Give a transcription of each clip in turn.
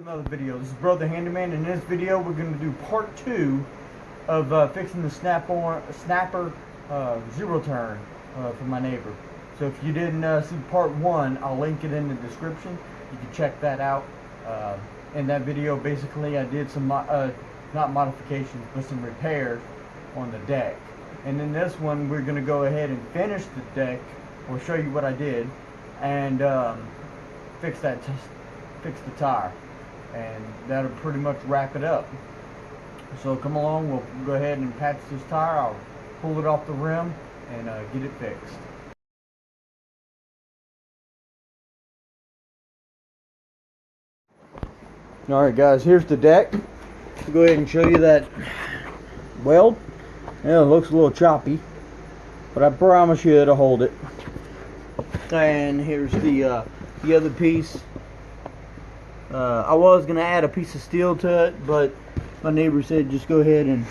Another video. This is Bro the Handyman, and in this video we're going to do part 2 of fixing the snapper zero turn for my neighbor. So if you didn't see part 1, I'll link it in the description. You can check that out. In that video, basically I did some not modifications but some repairs on the deck, and in this one we're going to go ahead and finish the deck. We'll show you what I did and fix the tire, and that'll pretty much wrap it up. So come along, we'll go ahead and patch this tire. I'll pull it off the rim and get it fixed. Alright guys, here's the deck. I'll go ahead and show you that weld. Yeah, it looks a little choppy, but I promise you it'll hold it. And here's the other piece. I was going to add a piece of steel to it, but my neighbor said just go ahead and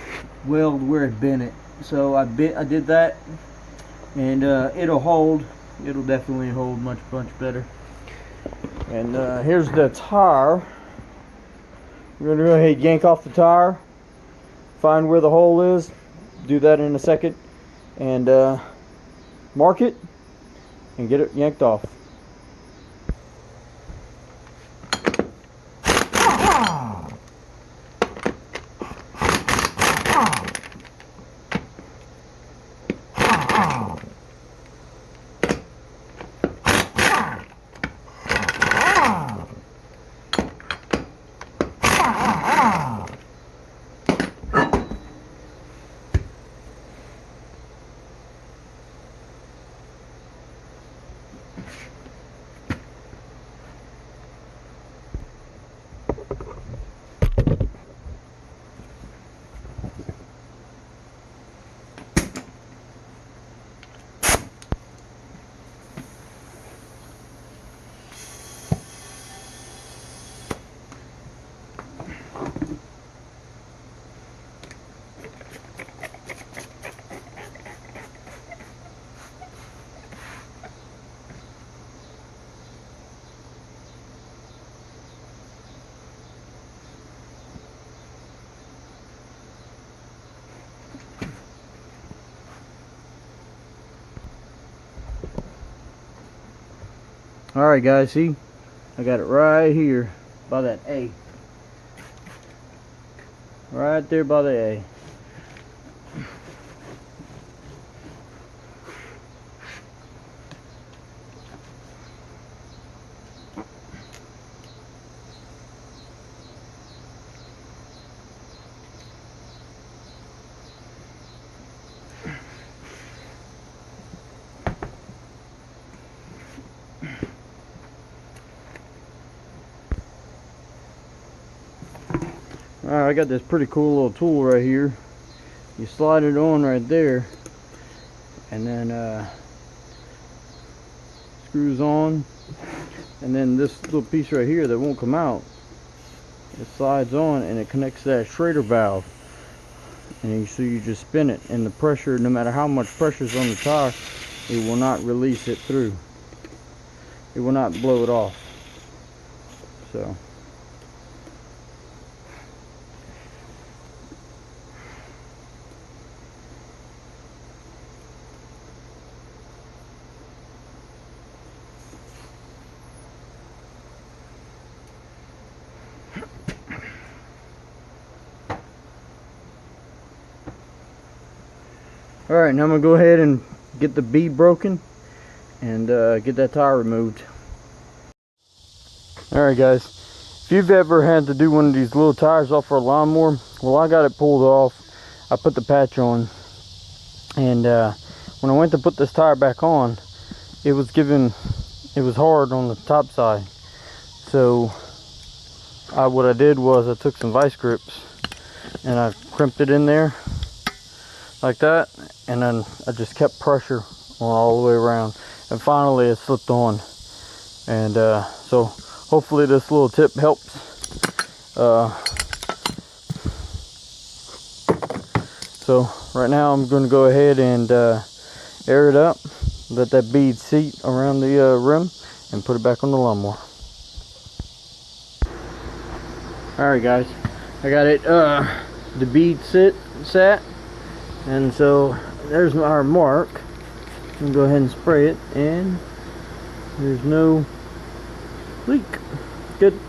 weld where it bent. So I did that, and it'll hold. It'll definitely hold much better. And here's the tire. We're going to go ahead and yank off the tire, find where the hole is, do that in a second, and mark it and get it yanked off. Alright guys, see, I got it right here by that A. Right there by the A. Alright, I got this pretty cool little tool right here. You slide it on right there, and then screws on, and then this little piece right here that won't come out, it slides on and it connects to that Schrader valve, and so you just spin it, and the pressure, no matter how much pressure is on the tire, it will not release it through. It will not blow it off. So alright, now I'm going to go ahead and get the bead broken and get that tire removed. Alright guys, if you've ever had to do one of these little tires off for a lawnmower, well, I got it pulled off. I put the patch on, and when I went to put this tire back on, it was hard on the top side. So what I did was I took some vice grips and I crimped it in there like that, and then I just kept pressure on all the way around, and finally it slipped on. And so hopefully this little tip helps. So right now I'm going to go ahead and air it up, let that bead seat around the rim, and put it back on the lawnmower. Alright guys, I got it the bead set, and so there's our mark. I'm gonna go ahead and spray it, and there's no leak. Good.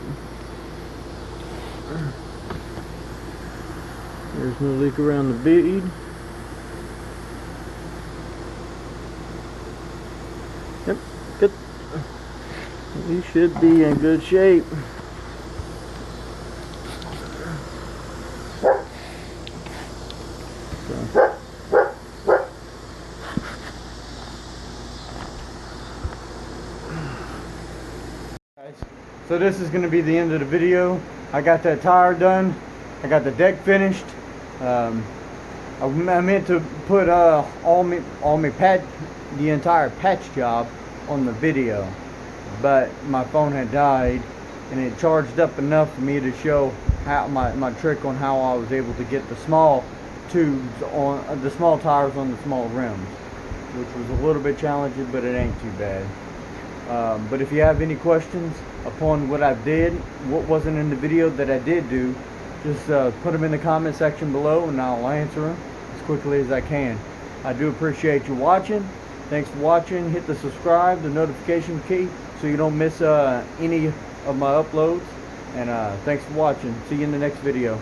There's no leak around the bead. Yep, good. You should be in good shape. So this is going to be the end of the video. I got that tire done. I got the deck finished. I meant to put the entire patch job on the video, but my phone had died, and it charged up enough for me to show how my trick on how I was able to get the small tubes on the small tires on the small rims, which was a little bit challenging, but it ain't too bad. But if you have any questions upon what I did, what wasn't in the video that I did do, just put them in the comment section below, and I'll answer them as quickly as I can. I do appreciate you watching. Thanks for watching. Hit the subscribe, the notification key, so you don't miss any of my uploads. And thanks for watching. See you in the next video.